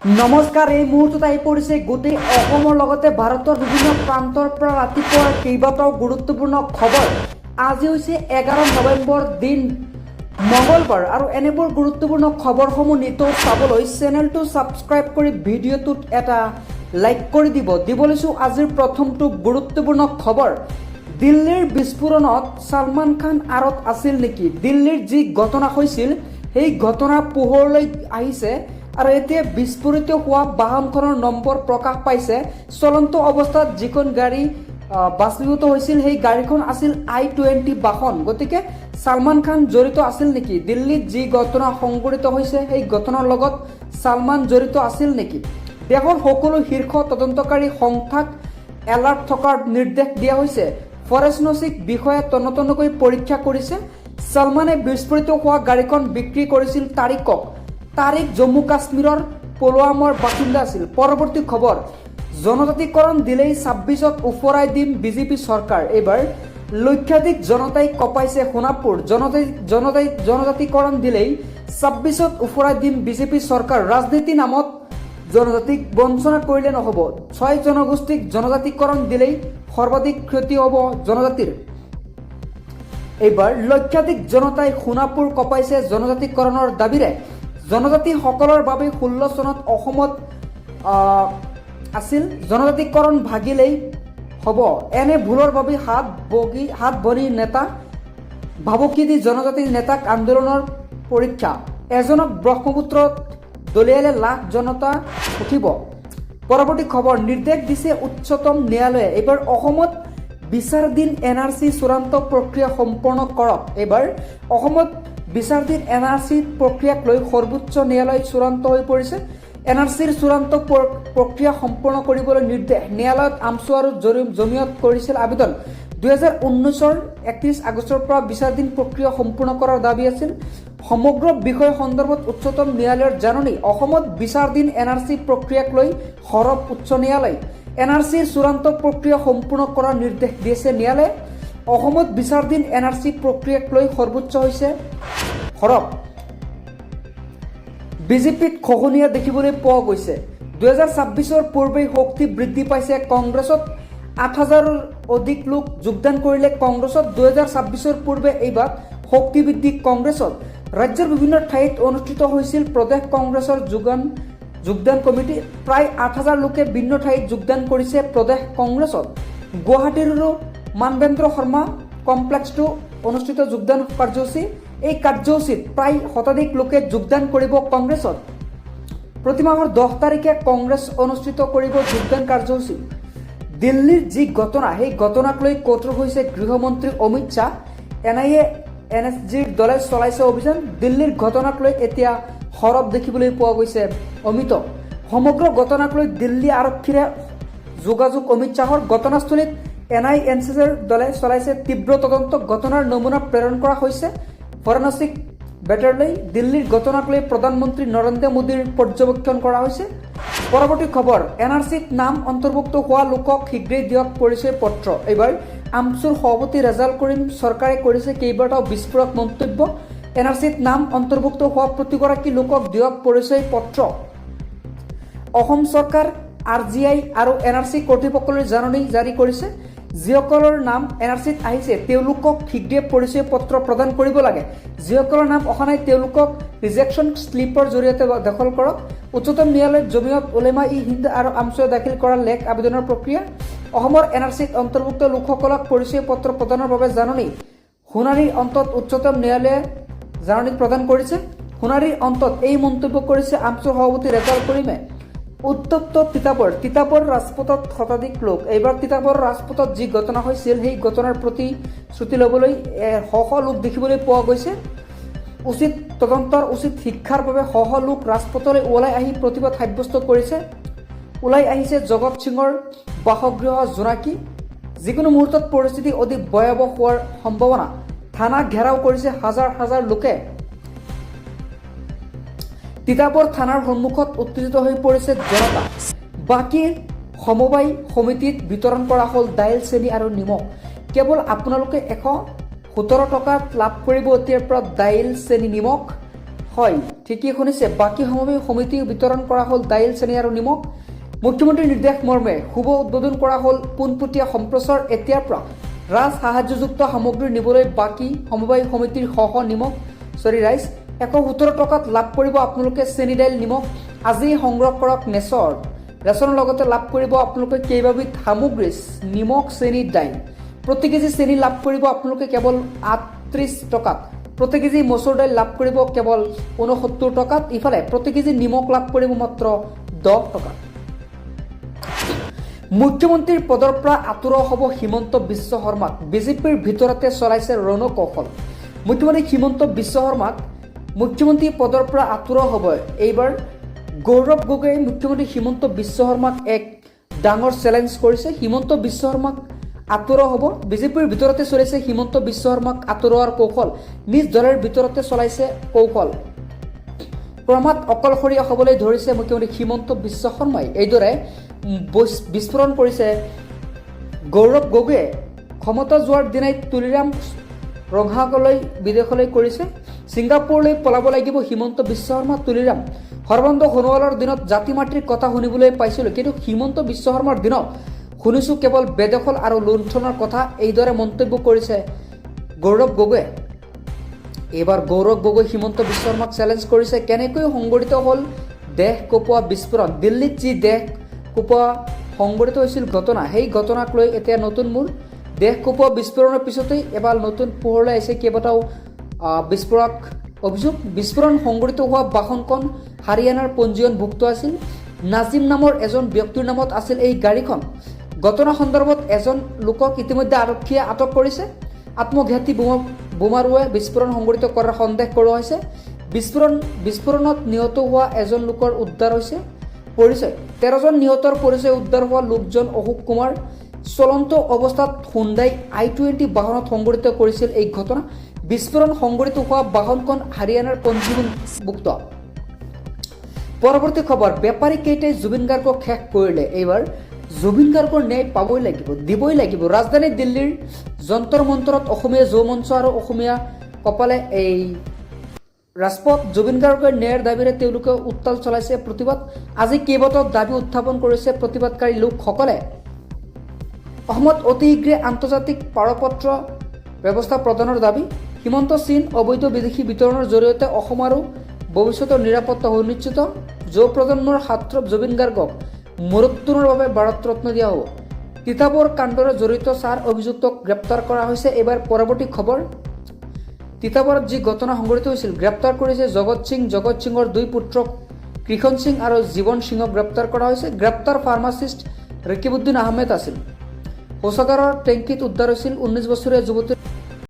নমস্কাৰ, এই মুহূৰ্তত আহি পৰিছে গোটেই অসমৰ লগতে ভাৰতৰ বিভিন্ন প্ৰান্তৰ পৰা ৰাতিপুৱাৰ কেইবাটাও গুৰুত্বপূৰ্ণ খবৰ। আজি হৈছে 11 নৱেম্বৰ, দিন মঙলবাৰ, আৰু এনেবোৰ গুৰুত্বপূৰ্ণ খবৰসমূহ নিতৌ চাবলৈ চেনেলটো ছাবস্ক্ৰাইব কৰি ভিডিঅ'টোত এটা লাইক কৰি দিব লৈছোঁ আজিৰ প্ৰথমটো গুৰুত্বপূৰ্ণ খবৰ। দিল্লীৰ বিস্ফোৰণত ছলমান খান আঁৰত আছিল নেকি? দিল্লীৰ যি ঘটনা হৈছিল সেই ঘটনা পোহৰলৈ আহিছে আৰু এতিয়া বিস্ফোৰিত হোৱা বাহনখনৰ নম্বৰ প্ৰকাশ পাইছে। চলন্ত অৱস্থাত যিখন গাড়ী বাষ্পীভূত হৈছিল সেই গাড়ীখন আছিল I-20 বাহন। গতিকে ছলমান খান জড়িত আছিল নেকি? দিল্লীত যি ঘটনা সংঘটিত হৈছে সেই ঘটনাৰ লগত ছলমান জড়িত আছিল নেকি? দেশৰ সকলো শীৰ্ষ তদন্তকাৰী সংস্থাক এলাৰ্ট থকাৰ নিৰ্দেশ দিয়া হৈছে। ফৰেনচিক বিষয়াই তন্নতন্নকৈ পৰীক্ষা কৰিছে। ছলমানে বিস্ফোৰিত হোৱা গাড়ীখন বিক্ৰী কৰিছিল তাৰিকক। তাৰিক জম্মু কাশ্মীৰৰ পুলৱামাৰ বাসিন্দা আছিল। পৰৱৰ্তী খবৰ, জনজাতিকৰণ দিলেই 26ত উফৰাই দিম বিজেপি চৰকাৰ। এইবাৰ লক্ষাধিক জনতাই কঁপাইছে সোণাপুৰ। জনজাতিকৰণ দিলেই 26ত উফৰাই দিম বিজেপি চৰকাৰ। ৰাজনীতি নামত জনজাতিক বঞ্চনা কৰিলে নহ'ব। 6 জনগোষ্ঠীক জনজাতিকৰণ দিলেই সৰ্বাধিক ক্ষতি হ'ব জনজাতিৰ। এইবাৰ লক্ষাধিক জনতাই সোণাপুৰ কঁপাইছে জনজাতিকৰণৰ দাবীৰে। জনজাতিসকলৰ বাবে 16 চনত অসমত আছিল জনজাতিকৰণ ভাগিলেই হ'ব। এনে ভুলৰ বাবে হাত ভৰি নেতা ভাবুকি দি জনজাতি নেতাক আন্দোলনৰ পৰীক্ষা। এজনক ব্ৰহ্মপুত্ৰত দলিয়ালে লাখ জনতা উঠিব। পৰৱৰ্তী খবৰ, নিৰ্দেশ দিছে উচ্চতম ন্যায়ালয়ে। এইবাৰ অসমত বিচাৰাধীন NRC চূড়ান্ত প্ৰক্ৰিয়া সম্পন্ন কৰক। এইবাৰ অসমত বিচাৰাধীন NRC প্ৰক্ৰিয়াক লৈ সৰ্বোচ্চ ন্যায়ালয় চূড়ান্ত হৈ পৰিছে। NRCৰ চূড়ান্ত প্ৰক্ৰিয়া সম্পন্ন কৰিবলৈ নিৰ্দেশ। ন্যায়ালয়ত আমছু আৰু জমিয়ত কৰিছিল আবেদন। 2019 31 আগষ্টৰ পৰা বিচাৰাধীন প্ৰক্ৰিয়া সম্পূৰ্ণ কৰাৰ দাবী আছিল। সমগ্ৰ বিষয় সন্দৰ্ভত উচ্চতম ন্যায়ালয়ৰ জাননী। অসমত বিচাৰাধীন NRC প্ৰক্ৰিয়াক লৈ সৰব উচ্চ ন্যায়ালয়। NRCৰ চূড়ান্ত প্ৰক্ৰিয়া সম্পূৰ্ণ কৰাৰ নিৰ্দেশ দিছে ন্যায়ালয়ে। অসমত বিচাৰাধীন NRC প্ৰক্ৰিয়াক লৈ সৰ্বোচ্চ হৈছে সৰব। বিজেপিত খহনীয়া দেখিবলৈ পোৱা গৈছে। 2026ৰ পূৰ্বেই শক্তি বৃদ্ধি পাইছে কংগ্ৰেছত। 8,000ৰ অধিক লোক যোগদান কৰিলে কংগ্ৰেছত। 2026ৰ পূৰ্বে এইবাৰ শক্তি বৃদ্ধি কংগ্ৰেছত। ৰাজ্যৰ বিভিন্ন ঠাইত অনুষ্ঠিত হৈছিল প্ৰদেশ কংগ্ৰেছৰ যোগদান কমিটি। প্ৰায় 8,000 লোকে ভিন্ন ঠাইত যোগদান কৰিছে প্ৰদেশ কংগ্ৰেছত। গুৱাহাটীৰো মানৱেন্দ্ৰ শৰ্মা কমপ্লেক্সটো অনুষ্ঠিত যোগদান কাৰ্যসূচী। এই কাৰ্যসূচীত প্ৰায় শতাধিক লোকে যোগদান কৰিব কংগ্ৰেছত। প্ৰতি মাহৰ 10 তাৰিখে কংগ্ৰেছ অনুষ্ঠিত কৰিব যোগদান কাৰ্যসূচী। দিল্লীৰ যি ঘটনা সেই ঘটনাক লৈ কঠোৰ হৈছে গৃহমন্ত্ৰী অমিত শ্বাহ। NIA NSGৰ দলে চলাইছে অভিযান। দিল্লীৰ ঘটনাক লৈ এতিয়া সৰব দেখিবলৈ পোৱা গৈছে অমিতক। সমগ্ৰ ঘটনাক লৈ দিল্লী আৰক্ষীৰে যোগাযোগ অমিত শ্বাহৰ। ঘটনাস্থলীত NIA NSGৰ দলে চলাইছে তীব্ৰ তদন্ত। ঘটনাৰ নমুনা প্ৰেৰণ কৰা হৈছে ফৰেনচিক বেটাৰলৈ। দিল্লীৰ ঘটনাক লৈ প্ৰধানমন্ত্ৰী নৰেন্দ্ৰ মোদীৰ পৰ্যবেক্ষণ কৰা হৈছে। পৰৱৰ্তী খবৰ, NRCত নাম অন্তৰ্ভুক্ত হোৱা লোকক শীঘ্ৰেই দিয়ক পৰিচয় পত্ৰ। এইবাৰ আমছুৰ সভাপতি ৰেজাল কৰিম চৰকাৰে কৰিছে কেইবাটাও বিস্ফোৰক মন্তব্য। NRCত নাম অন্তৰ্ভুক্ত হোৱা প্ৰতিগৰাকী লোকক দিয়ক পৰিচয় পত্ৰ। অসম চৰকাৰ, RGI আৰু NRC কৰ্তৃপক্ষলৈ জাননী জাৰি কৰিছে। যিসকলৰ নাম NRCত আহিছে তেওঁলোকক শীঘ্ৰে পৰিচয় পত্ৰ প্ৰদান কৰিব লাগে। যিসকলৰ নাম অহা নাই তেওঁলোকক ৰিজেকশ্যন শ্লিপৰ জৰিয়তে দখল কৰক। উচ্চতম ন্যায়ালয়ত জমিয়ত উলেমা-ই-হিন্দ আৰু আমছুৱে দাখিল কৰা লেখ আবেদনৰ প্ৰক্ৰিয়া। অসমৰ NRCত অন্তৰ্ভুক্ত লোকসকলক পৰিচয় পত্ৰ প্ৰদানৰ বাবে জাননী। শুনানিৰ অন্তত উচ্চতম ন্যায়ালয়ে জাননী প্ৰদান কৰিছে। শুনানিৰ অন্তত এই মন্তব্য কৰিছে আমছুৰ সভাপতি ৰেজাল কৰিমে। উত্তপ্ত তিতাবৰ ৰাজপথত শতাধিক লোক। এইবাৰ তিতাবৰ ৰাজপথত যি ঘটনা হৈছিল সেই ঘটনাৰ প্ৰতিশ্ৰুতি ল'বলৈ শ লোক দেখিবলৈ পোৱা গৈছে। উচিত তদন্তৰ উচিত শিক্ষাৰ বাবে শ লোক ৰাজপথলৈ ওলাই আহি প্ৰতিবাদ সাব্যস্ত কৰিছে। ওলাই আহিছে জগত সিঙৰ বাসগৃহ জোনাকী। যিকোনো মুহূৰ্তত পৰিস্থিতি অধিক ভয়াৱহ হোৱাৰ সম্ভাৱনা। থানা ঘেৰাও কৰিছে হাজাৰ হাজাৰ লোকে। তিতাবৰ থানাৰ সন্মুখত উত্তেজিত হৈ পৰিছে জনতা। বাকী সমবায় সমিতিত বিতৰণ কৰা হ'ল দাইল, চেনি আৰু নিমখ। কেৱল আপোনালোকে 117 টকাত লাভ কৰিব এতিয়াৰ পৰা দাইল, চেনি, নিমখ। হয় ঠিকই শুনিছে, বাকী সমবায় সমিতি বিতৰণ কৰা হ'ল দাইল, চেনি আৰু নিমখ। মুখ্যমন্ত্ৰীৰ নিৰ্দেশ মৰ্মে শুভ উদ্বোধন কৰা হ'ল পোনপটীয়া সম্প্ৰচাৰ। এতিয়াৰ পৰা ৰাজ সাহায্যযুক্ত সামগ্ৰী নিবলৈ বাকী সমবায় সমিতিৰ নিমখ ৰাইচ 117 টকাত লাভ কৰিব আপোনালোকে চেনি, দাইল, নিমখ। আজি সংগ্ৰহ কৰক নেচৰ ৰেচনৰ লগতে লাভ কৰিব আপোনালোকে কেইবাবিধ সামগ্ৰী নিমখ, চেনি, দাইল। প্ৰতি কেজি চেনি লাভ কৰিব আপোনালোকে কেৱল 38 টকাত। প্ৰতি কেজি মচুৰ দাইল লাভ কৰিব কেৱল 69 টকাত। ইফালে প্ৰতি কেজি নিমখ লাভ কৰিব মাত্ৰ 10 টকাত। মুখ্যমন্ত্ৰীৰ পদৰ পৰা আঁতৰোৱা হ'ব হিমন্ত বিশ্ব শৰ্মাক। বিজেপিৰ ভিতৰতে চলাইছে ৰণকৌশল। মুখ্যমন্ত্ৰী হিমন্ত বিশ্ব শৰ্মাক মুখ্যমন্ত্ৰী পদৰ পৰা আঁতৰোৱা হ'ব। এইবাৰ গৌৰৱ গগৈয়ে মুখ্যমন্ত্ৰী হিমন্ত বিশ্ব শৰ্মাক এক ডাঙৰ চেলেঞ্জ কৰিছে। হিমন্ত বিশ্ব শৰ্মাক আঁতৰোৱা হ'ব। বিজেপিৰ ভিতৰতে চলিছে হিমন্ত বিশ্ব শৰ্মাক আঁতৰোৱাৰ কৌশল। নিজ দলৰ ভিতৰতে চলাইছে কৌশল। ক্ৰমাৎ অকলশৰীয়া হ'বলৈ ধৰিছে মুখ্যমন্ত্ৰী হিমন্ত বিশ্ব শৰ্মাই। এইদৰে বিস্ফোৰণ কৰিছে গৌৰৱ গগৈয়ে। ক্ষমতা যোৱাৰ দিনাই তুলিৰাম ৰঙাকলৈ বিদেশলৈ কৰিছে। ছিংগাপুৰলৈ পলাব লাগিব হিমন্ত বিশ্ব শৰ্মা। তুলিৰাম সৰ্বানন্দ সোণোৱালৰ দিনত জাতি মাতৃৰ কথা শুনিবলৈ পাইছিলোঁ, কিন্তু হিমন্ত বিশ্ব শৰ্মাৰ দিনত শুনিছোঁ কেৱল বেদখল আৰু লুণ্ঠনৰ কথা। এইদৰে মন্তব্য কৰিছে গৌৰৱ গগৈয়ে। এইবাৰ গৌৰৱ গগৈ হিমন্ত বিশ্ব শৰ্মাক চেলেঞ্জ কৰিছে। কেনেকৈ সংঘটিত হ'ল দেশ কঁপোৱা বিস্ফোৰণ? দিল্লীত যি দেশ কঁপোৱা সংঘটিত হৈছিল ঘটনা, সেই ঘটনাক লৈ এতিয়া নতুন মূল। দেশ কঁপোৱা বিস্ফোৰণৰ পিছতেই এবাৰ নতুন পোহৰলৈ আহিছে কেইবাটাও বিস্ফোৰক অভিযোগ। বিস্ফোৰণ সংঘটিত হোৱা বাহনখন হাৰিয়ানাৰ পঞ্জীয়নভুক্ত আছিল। নাজিম নামৰ এজন ব্যক্তিৰ নামত আছিল এই গাড়ীখন। ঘটনা সন্দৰ্ভত এজন লোকক ইতিমধ্যে আৰক্ষীয়ে আটক কৰিছে। আত্মঘাতী বোমাৰুৱে বিস্ফোৰণ সংঘটিত কৰাৰ সন্দেহ কৰোৱা হৈছে। বিস্ফোৰণত নিহত হোৱা এজন লোকৰ উদ্ধাৰ হৈছে পৰিচয়। 13 জন নিহতৰ পৰিচয় উদ্ধাৰ হোৱা লোকজন অশোক কুমাৰ। চলন্ত অৱস্থাত হুণ্ডাই i20 বাহনত সংঘটিত কৰিছিল এই ঘটনা। বিস্ফোৰণ সংঘটিত হোৱা বাহনখন হাৰিয়ানাৰ পঞ্জীয়নভুক্ত। পৰৱৰ্তী খবৰ, বেপাৰী কেইটাই জুবিন গাৰ্গক শেষ কৰিলে। এইবাৰ জুবিন গাৰ্গৰ ন্যায় পাবই লাগিব, দিবই লাগিব। ৰাজধানী দিল্লীৰ যন্তৰ মন্তৰত অসমীয়া যৌমঞ্চ আৰু অসমীয়া কপালে এই ৰাজপথ জুবিন গাৰ্গৰ ন্যায়ৰ দাবীৰে তেওঁলোকে উত্তাল চলাইছে প্ৰতিবাদ। আজি কেইবাটাও দাবী উত্থাপন কৰিছে প্ৰতিবাদকাৰী লোকসকলে। অসমত অতি শীঘ্ৰে আন্তৰ্জাতিক পাৰপত্ৰ ব্যৱস্থা প্ৰদানৰ দাবী। সীমান্ত চীন অবৈধ বিদেশী বিতৰণৰ জৰিয়তে অসম আৰু ভৱিষ্যতৰ নিৰাপত্তা সুনিশ্চিত। যুৱ প্ৰজন্মৰ হাতত জুবিন গাৰ্গক মৃত্যুৰ বাবে ভাৰত ৰত্ন দিয়া হ'ব। তিতাবৰ কাণ্ডৰে জড়িত 4 অভিযুক্তক গ্ৰেপ্তাৰ কৰা হৈছে। এইবাৰ পৰৱৰ্তী খবৰ, তিতাবৰত যি ঘটনা সংঘটিত হৈছিল, গ্ৰেপ্তাৰ কৰিছে জগত সিঙৰ 2 পুত্ৰক কৃষণ সিং আৰু জীৱন সিঙক গ্ৰেপ্তাৰ কৰা হৈছে। গ্ৰেপ্তাৰ ফাৰ্মাচিষ্ট ৰকিবউদ্দিন আহমেদ আছিল। শৌচাগাৰৰ টেংকিত উদ্ধাৰ হৈছিল 19 বছৰীয়া যুৱতীৰ